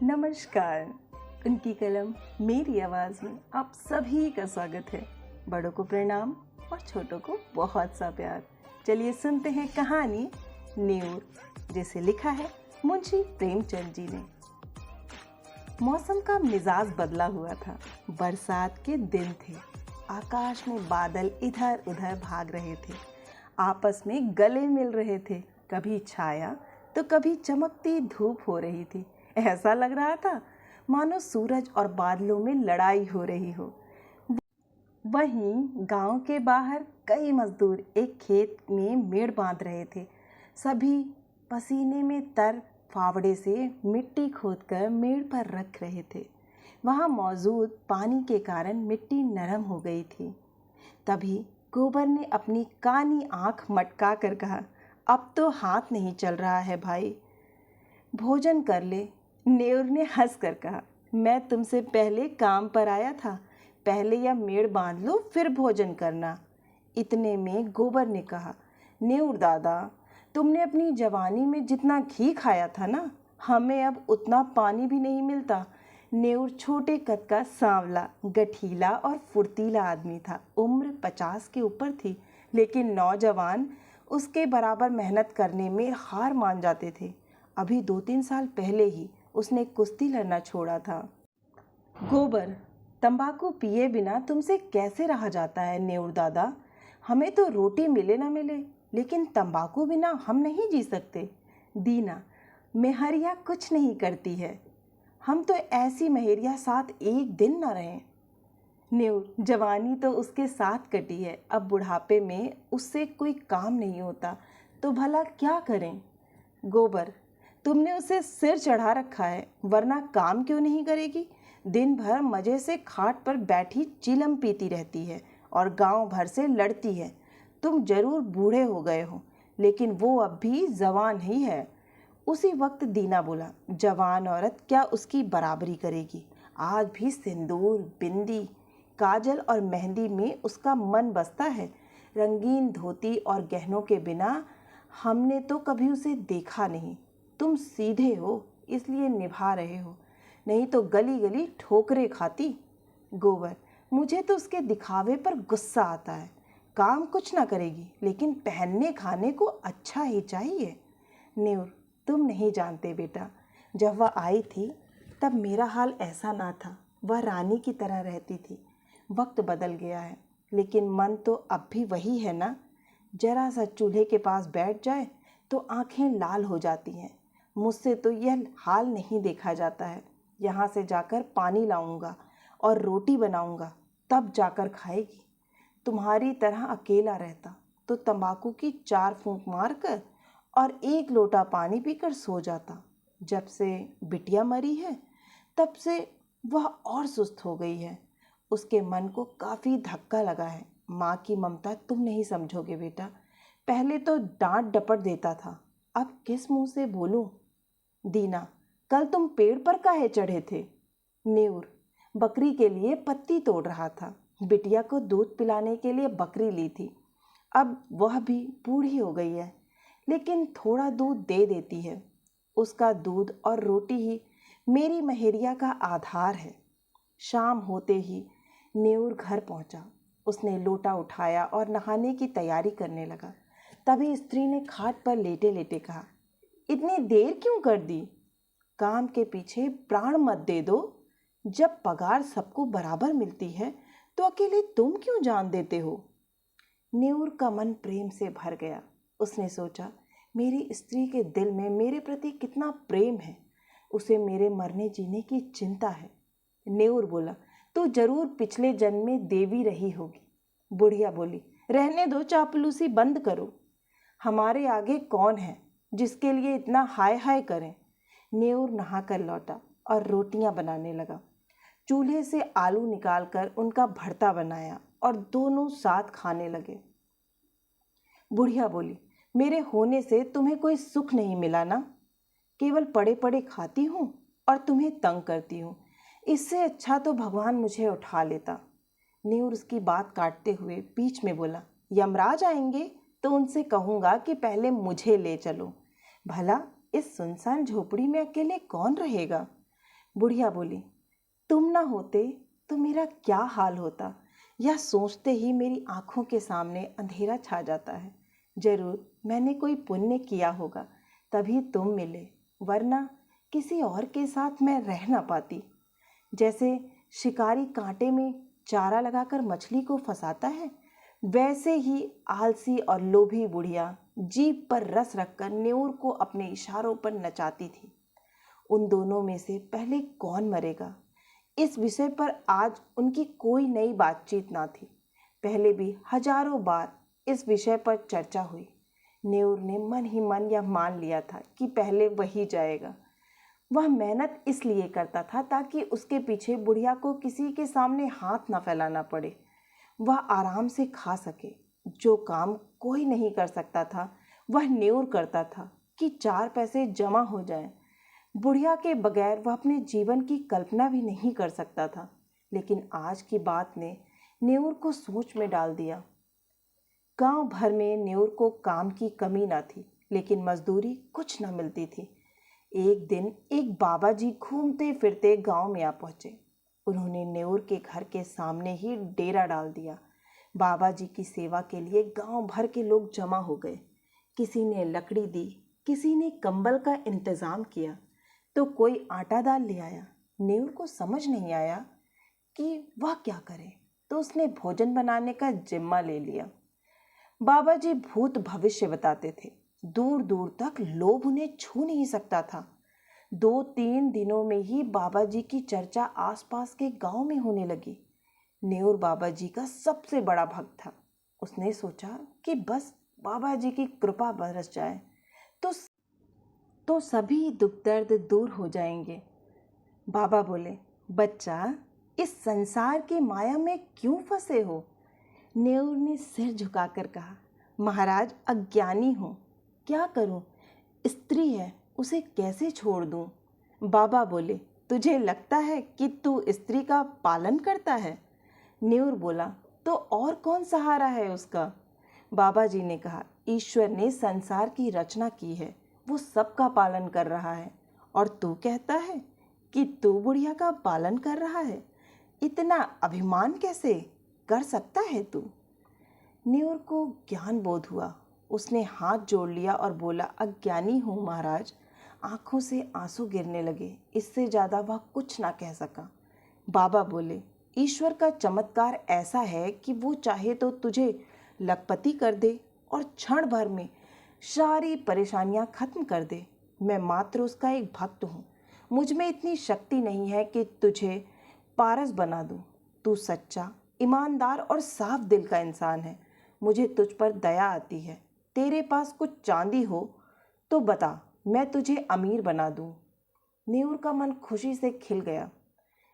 नमस्कार। उनकी कलम मेरी आवाज़ में आप सभी का स्वागत है। बड़ों को प्रणाम और छोटों को बहुत सा प्यार। चलिए सुनते हैं कहानी न्यूर, जिसे लिखा है मुंशी प्रेमचंद जी ने। मौसम का मिजाज बदला हुआ था। बरसात के दिन थे। आकाश में बादल इधर उधर भाग रहे थे, आपस में गले मिल रहे थे। कभी छाया तो कभी चमकती धूप हो रही थी। ऐसा लग रहा था मानो सूरज और बादलों में लड़ाई हो रही हो। वहीं गांव के बाहर कई मजदूर एक खेत में मेड़ बांध रहे थे। सभी पसीने में तर फावड़े से मिट्टी खोदकर मेड़ पर रख रहे थे। वहां मौजूद पानी के कारण मिट्टी नरम हो गई थी। तभी गोबर ने अपनी कानी आंख मटका कर कहा, अब तो हाथ नहीं चल रहा है भाई, भोजन कर ले। नेउर ने हंस कर कहा, मैं तुमसे पहले काम पर आया था, पहले यह मेड़ बांध लो फिर भोजन करना। इतने में गोबर ने कहा, नेउर दादा, तुमने अपनी जवानी में जितना घी खाया था ना, हमें अब उतना पानी भी नहीं मिलता। नेउर छोटे कद का सांवला, गठीला और फुर्तीला आदमी था। उम्र 50 के ऊपर थी, लेकिन नौजवान उसके बराबर मेहनत करने में हार मान जाते थे। अभी 2-3 साल पहले ही उसने कुश्ती लड़ना छोड़ा था। गोबर, तंबाकू पिए बिना तुमसे कैसे रहा जाता है नेउर दादा? हमें तो रोटी मिले ना मिले, लेकिन तंबाकू बिना हम नहीं जी सकते। दीना, मेहरिया कुछ नहीं करती है, हम तो ऐसी मेहरिया साथ एक दिन न रहें। नेउर, जवानी तो उसके साथ कटी है, अब बुढ़ापे में उससे कोई काम नहीं होता, तो भला क्या करें? गोबर, तुमने उसे सिर चढ़ा रखा है, वरना काम क्यों नहीं करेगी? दिन भर मजे से खाट पर बैठी चिलम पीती रहती है और गांव भर से लड़ती है। तुम जरूर बूढ़े हो गए हो, लेकिन वो अब भी जवान ही है। उसी वक्त दीना बोला, जवान औरत क्या उसकी बराबरी करेगी? आज भी सिंदूर, बिंदी, काजल और मेहंदी में उसका मन बसता है। रंगीन धोती और गहनों के बिना हमने तो कभी उसे देखा नहीं। तुम सीधे हो इसलिए निभा रहे हो, नहीं तो गली गली ठोकरे खाती। गोबर, मुझे तो उसके दिखावे पर गुस्सा आता है। काम कुछ ना करेगी, लेकिन पहनने खाने को अच्छा ही चाहिए। न्यूर, तुम नहीं जानते बेटा, जब वह आई थी तब मेरा हाल ऐसा ना था। वह रानी की तरह रहती थी। वक्त बदल गया है, लेकिन मन तो अब भी वही है ना। जरा सा चूल्हे के पास बैठ जाए तो आंखें लाल हो जाती हैं। मुझसे तो यह हाल नहीं देखा जाता है। यहाँ से जाकर पानी लाऊंगा और रोटी बनाऊंगा, तब जाकर खाएगी। तुम्हारी तरह अकेला रहता तो तंबाकू की 4 फूंक मारकर और 1 लोटा पानी पीकर सो जाता। जब से बिटिया मरी है, तब से वह और सुस्त हो गई है। उसके मन को काफ़ी धक्का लगा है। माँ की ममता तुम नहीं समझोगे बेटा। पहले तो डांट डपट देता था, अब किस मुंह से बोलूं? दीना, कल तुम पेड़ पर काहे चढ़े थे? नेउर, बकरी के लिए पत्ती तोड़ रहा था। बिटिया को दूध पिलाने के लिए बकरी ली थी। अब वह भी बूढ़ी हो गई है, लेकिन थोड़ा दूध दे देती है। उसका दूध और रोटी ही मेरी मेहरिया का आधार है। शाम होते ही नेउर घर पहुंचा। उसने लोटा उठाया और नहाने की तैयारी करने लगा। तभी स्त्री ने खाट पर लेटे लेटे कहा, इतनी देर क्यों कर दी? काम के पीछे प्राण मत दे दो। जब पगार सबको बराबर मिलती है तो अकेले तुम क्यों जान देते हो? नेउर का मन प्रेम से भर गया। उसने सोचा, मेरी स्त्री के दिल में मेरे प्रति कितना प्रेम है। उसे मेरे मरने जीने की चिंता है। नेउर बोला, तू जरूर पिछले जन्म में देवी रही होगी। बुढ़िया बोली, रहने दो, चापलूसी बंद करो। हमारे आगे कौन है जिसके लिए इतना हाय हाय करें? नेउर नहा कर लौटा और रोटियां बनाने लगा। चूल्हे से आलू निकालकर उनका भरता बनाया और दोनों साथ खाने लगे। बुढ़िया बोली, मेरे होने से तुम्हें कोई सुख नहीं मिला ना? केवल पड़े पड़े खाती हूँ और तुम्हें तंग करती हूँ। इससे अच्छा तो भगवान मुझे उठा लेता। नेउर उसकी बात काटते हुए बीच में बोला, यमराज आएंगे तो उनसे कहूँगा कि पहले मुझे ले चलो। भला इस सुनसान झोपड़ी में अकेले कौन रहेगा? बुढ़िया बोली, तुम ना होते तो मेरा क्या हाल होता। यह सोचते ही मेरी आंखों के सामने अंधेरा छा जाता है। जरूर मैंने कोई पुण्य किया होगा, तभी तुम मिले, वरना किसी और के साथ मैं रह ना पाती। जैसे शिकारी कांटे में चारा लगाकर मछली को फंसाता है, वैसे ही आलसी और लोभी बुढ़िया जीभ पर रस रखकर न्योर को अपने इशारों पर नचाती थी। उन दोनों में से पहले कौन मरेगा, इस विषय पर आज उनकी कोई नई बातचीत ना थी। पहले भी हजारों बार इस विषय पर चर्चा हुई। न्योर ने मन ही मन यह मान लिया था कि पहले वही जाएगा। वह मेहनत इसलिए करता था ताकि उसके पीछे बुढ़िया को किसी के सामने हाथ ना फैलाना पड़े। वह आराम से खा सके। जो काम कोई नहीं कर सकता था वह न्योर करता था कि 4 पैसे जमा हो जाएं। बुढ़िया के बगैर वह अपने जीवन की कल्पना भी नहीं कर सकता था। लेकिन आज की बात ने न्योर को सोच में डाल दिया। गांव भर में न्योर को काम की कमी ना थी, लेकिन मजदूरी कुछ न मिलती थी। एक दिन एक बाबा जी घूमते फिरते गांव में आ पहुंचे। उन्होंने न्योर के घर के सामने ही डेरा डाल दिया। बाबा जी की सेवा के लिए गांव भर के लोग जमा हो गए। किसी ने लकड़ी दी, किसी ने कंबल का इंतजाम किया, तो कोई आटा दाल ले आया। न्योर को समझ नहीं आया कि वह क्या करे, तो उसने भोजन बनाने का जिम्मा ले लिया। बाबा जी भूत भविष्य बताते थे। दूर दूर तक लोभ उन्हें छू नहीं सकता था। 2-3 दिनों में ही बाबा जी की चर्चा आसपास के गांव में होने लगी। न्योर बाबा जी का सबसे बड़ा भक्त था। उसने सोचा कि बस बाबा जी की कृपा बरस जाए तो सभी दुख दर्द दूर हो जाएंगे। बाबा बोले, बच्चा, इस संसार की माया में क्यों फंसे हो? न्योर ने सिर झुकाकर कहा, महाराज, अज्ञानी हूँ, क्या करूँ? स्त्री है, उसे कैसे छोड़ दूँ? बाबा बोले, तुझे लगता है कि तू स्त्री का पालन करता है? न्योर बोला, तो और कौन सहारा है उसका? बाबा जी ने कहा, ईश्वर ने संसार की रचना की है, वो सबका पालन कर रहा है, और तू कहता है कि तू बुढ़िया का पालन कर रहा है? इतना अभिमान कैसे कर सकता है तू? न्योर को ज्ञान बोध हुआ। उसने हाथ जोड़ लिया और बोला, अज्ञानी हूँ महाराज। आंखों से आंसू गिरने लगे। इससे ज़्यादा वह कुछ ना कह सका। बाबा बोले, ईश्वर का चमत्कार ऐसा है कि वो चाहे तो तुझे लखपति कर दे और क्षण भर में सारी परेशानियां खत्म कर दे। मैं मात्र उसका एक भक्त हूँ। मुझ में इतनी शक्ति नहीं है कि तुझे पारस बना दूँ। तू सच्चा, ईमानदार और साफ दिल का इंसान है। मुझे तुझ पर दया आती है। तेरे पास कुछ चांदी हो तो बता, मैं तुझे अमीर बना दूँ। न्योर का मन खुशी से खिल गया।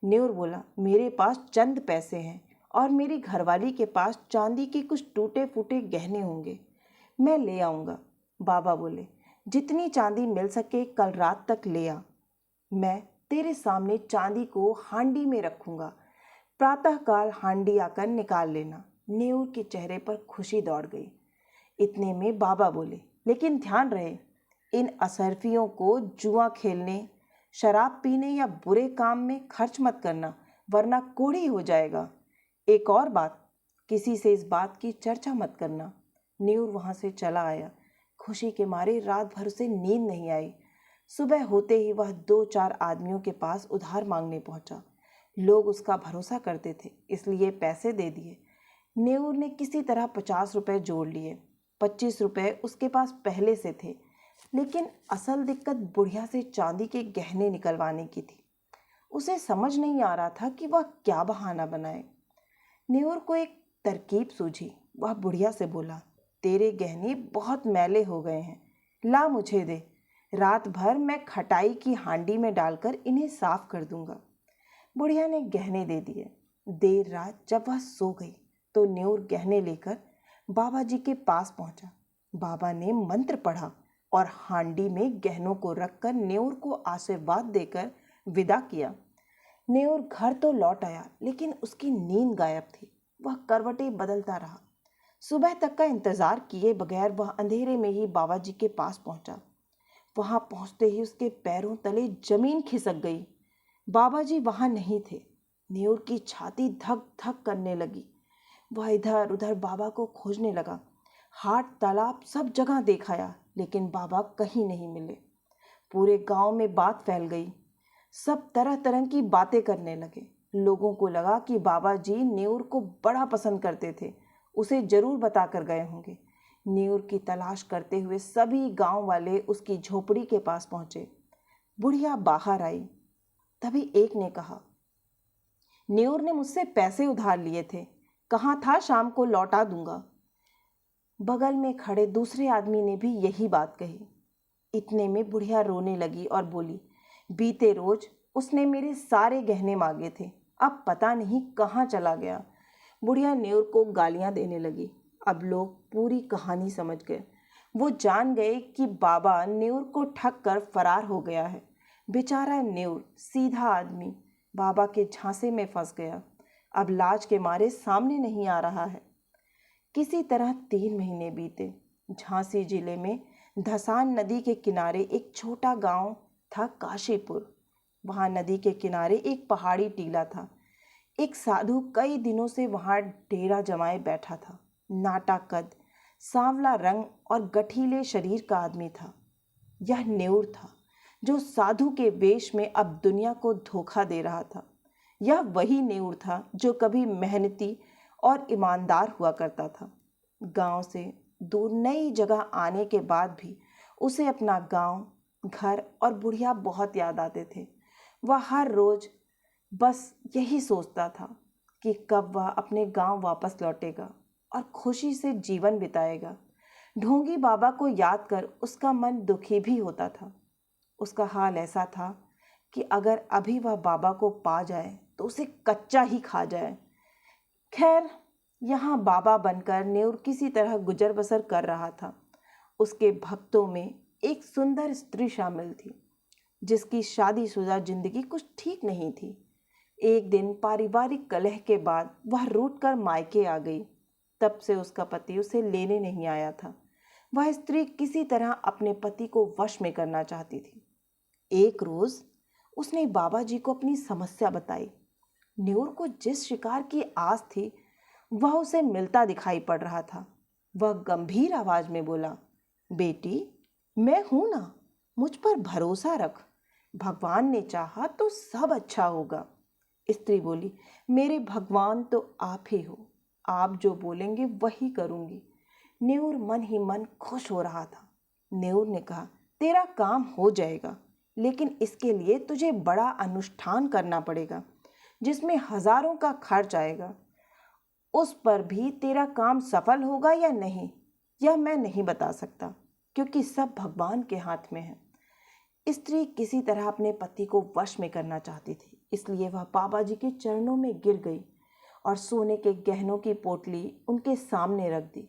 न्योर बोला, मेरे पास चंद पैसे हैं और मेरी घरवाली के पास चांदी के कुछ टूटे फूटे गहने होंगे, मैं ले आऊँगा। बाबा बोले, जितनी चांदी मिल सके कल रात तक ले आ। मैं तेरे सामने चांदी को हांडी में रखूँगा। प्रातःकाल हांडी आकर निकाल लेना। न्योर के चेहरे पर खुशी दौड़ गई। इतने में बाबा बोले, लेकिन ध्यान रहे, इन असरफियों को जुआ खेलने, शराब पीने या बुरे काम में खर्च मत करना, वरना कोढ़ी हो जाएगा। एक और बात, किसी से इस बात की चर्चा मत करना। न्योर वहाँ से चला आया। खुशी के मारे रात भर उसे नींद नहीं आई। सुबह होते ही वह 2-4 आदमियों के पास उधार मांगने पहुंचा। लोग उसका भरोसा करते थे, इसलिए पैसे दे दिए। न्योर ने किसी तरह 50 रुपए जोड़ लिए। 25 रुपए उसके पास पहले से थे, लेकिन असल दिक्कत बुढ़िया से चांदी के गहने निकलवाने की थी। उसे समझ नहीं आ रहा था कि वह क्या बहाना बनाए। न्योर को एक तरकीब सूझी। वह बुढ़िया से बोला, तेरे गहने बहुत मैले हो गए हैं, ला मुझे दे। रात भर मैं खटाई की हांडी में डालकर इन्हें साफ कर दूंगा। बुढ़िया ने गहने दे दिए। देर रात जब वह सो गई तो न्योर गहने लेकर बाबा जी के पास पहुंचा। बाबा ने मंत्र पढ़ा और हांडी में गहनों को रखकर न्योर को आशीर्वाद देकर विदा किया। न्योर घर तो लौट आया, लेकिन उसकी नींद गायब थी। वह करवटें बदलता रहा। सुबह तक का इंतजार किए बगैर वह अंधेरे में ही बाबा जी के पास पहुंचा। वहां पहुंचते ही उसके पैरों तले जमीन खिसक गई। बाबा जी वहाँ नहीं थे। न्यूर की छाती धक धक करने लगी। वह इधर उधर बाबा को खोजने लगा। हाट, तालाब, सब जगह देखाया, लेकिन बाबा कहीं नहीं मिले। पूरे गांव में बात फैल गई। सब तरह तरह की बातें करने लगे। लोगों को लगा कि बाबा जी न्यूर को बड़ा पसंद करते थे, उसे जरूर बता कर गए होंगे। न्यूर की तलाश करते हुए सभी गांव वाले उसकी झोपड़ी के पास पहुंचे। बुढ़िया बाहर आई। तभी एक ने कहा, न्यूर ने मुझसे पैसे उधार लिए थे, कहाँ था, शाम को लौटा दूंगा। बगल में खड़े दूसरे आदमी ने भी यही बात कही। इतने में बुढ़िया रोने लगी और बोली, बीते रोज उसने मेरे सारे गहने मांगे थे, अब पता नहीं कहाँ चला गया। बुढ़िया न्यूर को गालियां देने लगी। अब लोग पूरी कहानी समझ गए। वो जान गए कि बाबा न्यूर को ठग कर फरार हो गया है। बेचारा न्यूर, सीधा आदमी, बाबा के झांसे में फंस गया। अब लाज के मारे सामने नहीं आ रहा है। किसी तरह 3 महीने बीते। झांसी जिले में धसान नदी के किनारे एक छोटा गांव था, काशीपुर। वहां नदी के किनारे एक पहाड़ी टीला था। एक साधु कई दिनों से वहां डेरा जमाए बैठा था। नाटा कद, सांवला रंग और गठीले शरीर का आदमी था। यह न्यूर था, जो साधु के वेश में अब दुनिया को धोखा दे रहा था। यह वही न्यूर था जो कभी मेहनती और ईमानदार हुआ करता था। गांव से दूर नई जगह आने के बाद भी उसे अपना गांव, घर और बुढ़िया बहुत याद आते थे। वह हर रोज बस यही सोचता था कि कब वह अपने गांव वापस लौटेगा और खुशी से जीवन बिताएगा। ढोंगी बाबा को याद कर उसका मन दुखी भी होता था। उसका हाल ऐसा था कि अगर अभी वह बाबा को पा जाए तो उसे कच्चा ही खा जाए। खैर, यहाँ बाबा बनकर न्यूर किसी तरह गुजर बसर कर रहा था। उसके भक्तों में एक सुंदर स्त्री शामिल थी, जिसकी शादीशुदा जिंदगी कुछ ठीक नहीं थी। एक दिन पारिवारिक कलह के बाद वह रूठ कर मायके आ गई। तब से उसका पति उसे लेने नहीं आया था। वह स्त्री किसी तरह अपने पति को वश में करना चाहती थी। एक रोज उसने बाबा जी को अपनी समस्या बताई। न्यूर को जिस शिकार की आस थी वह उसे मिलता दिखाई पड़ रहा था। वह गंभीर आवाज में बोला, बेटी, मैं हूं ना, मुझ पर भरोसा रख। भगवान ने चाहा तो सब अच्छा होगा। स्त्री बोली, मेरे भगवान तो आप ही हो, आप जो बोलेंगे वही करूंगी। न्यूर मन ही मन खुश हो रहा था। न्यूर ने कहा, तेरा काम हो जाएगा, लेकिन इसके लिए तुझे बड़ा अनुष्ठान करना पड़ेगा, जिसमें हजारों का खर्च आएगा। उस पर भी तेरा काम सफल होगा या नहीं, यह मैं नहीं बता सकता, क्योंकि सब भगवान के हाथ में है। स्त्री किसी तरह अपने पति को वश में करना चाहती थी, इसलिए वह बाबा जी के चरणों में गिर गई और सोने के गहनों की पोटली उनके सामने रख दी।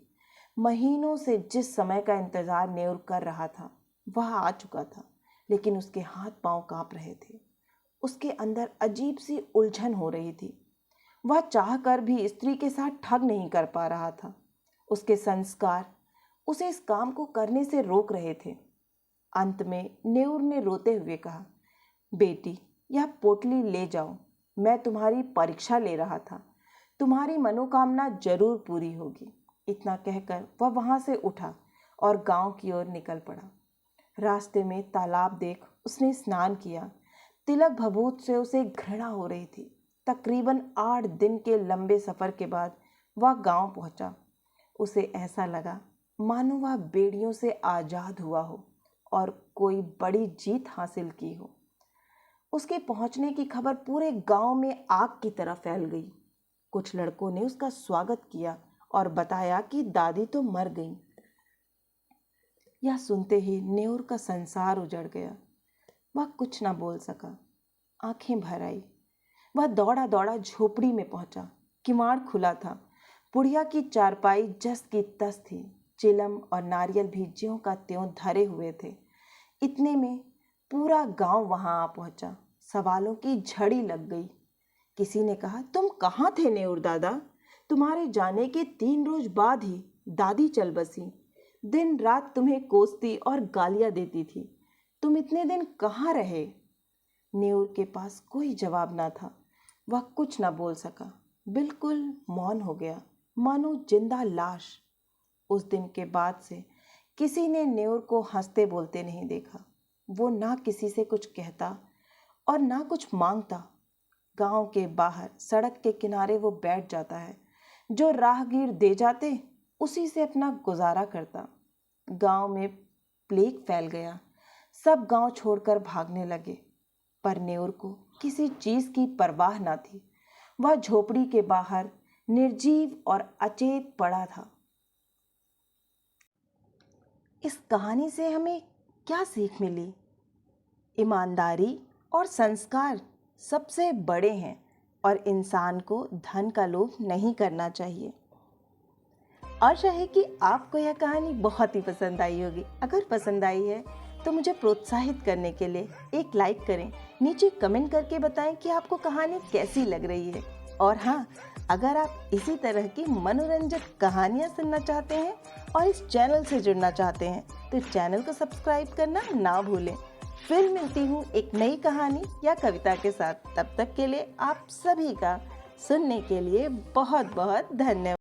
महीनों से जिस समय का इंतजार न्यूर कर रहा था वह आ चुका था, लेकिन उसके हाथ पांव कांप रहे थे। उसके अंदर अजीब सी उलझन हो रही थी। वह चाहकर भी स्त्री के साथ ठग नहीं कर पा रहा था। उसके संस्कार उसे इस काम को करने से रोक रहे थे। अंत में न्यूर ने रोते हुए कहा, बेटी, यह पोटली ले जाओ, मैं तुम्हारी परीक्षा ले रहा था, तुम्हारी मनोकामना जरूर पूरी होगी। इतना कहकर वह वहां से उठा और गांव की ओर निकल पड़ा। रास्ते में तालाब देख उसने स्नान किया। तिलक भभूत से उसे घृणा हो रही थी। तकरीबन 8 दिन के लंबे सफर के बाद वह गांव पहुंचा। उसे ऐसा लगा मानो वह बेड़ियों से आजाद हुआ हो और कोई बड़ी जीत हासिल की हो। उसके पहुंचने की खबर पूरे गांव में आग की तरह फैल गई। कुछ लड़कों ने उसका स्वागत किया और बताया कि दादी तो मर गई। यह सुनते ही न्यूर का संसार उजड़ गया। वह कुछ ना बोल सका, आंखें भर आई। वह दौड़ा दौड़ा झोपड़ी में पहुंचा। किवाड़ खुला था। बुढ़िया की चारपाई जस की तस थी। चिलम और नारियल भी ज्यों का त्यों धरे हुए थे। इतने में पूरा गांव वहां आ पहुंचा। सवालों की झड़ी लग गई। किसी ने कहा, तुम कहाँ थे न्यूर दादा? तुम्हारे जाने के 3 रोज बाद ही दादी चल बसी। दिन रात तुम्हें कोसती और गालियां देती थी। तुम इतने दिन कहाँ रहे? नेउर के पास कोई जवाब ना था। वह कुछ ना बोल सका, बिल्कुल मौन हो गया, मानो जिंदा लाश। उस दिन के बाद से किसी ने नेउर को हंसते बोलते नहीं देखा। वो ना किसी से कुछ कहता और ना कुछ मांगता। गांव के बाहर सड़क के किनारे वो बैठ जाता है, जो राहगीर दे जाते उसी से अपना गुजारा करता। गांव में प्लेग फैल गया, सब गांव छोड़कर भागने लगे, पर नेउर को किसी चीज की परवाह ना थी। वह झोपड़ी के बाहर निर्जीव और अचेत पड़ा था। इस कहानी से हमें क्या सीख मिली? ईमानदारी और संस्कार सबसे बड़े हैं और इंसान को धन का लोभ नहीं करना चाहिए। आशा है कि आपको यह कहानी बहुत ही पसंद आई होगी। अगर पसंद आई है तो मुझे प्रोत्साहित करने के लिए एक लाइक करें, नीचे कमेंट करके बताएं कि आपको कहानी कैसी लग रही है। और हाँ, अगर आप इसी तरह की मनोरंजक कहानियाँ सुनना चाहते हैं और इस चैनल से जुड़ना चाहते हैं तो चैनल को सब्सक्राइब करना ना भूलें। फिर मिलती हूँ एक नई कहानी या कविता के साथ। तब तक के लिए आप सभी का सुनने के लिए बहुत बहुत धन्यवाद।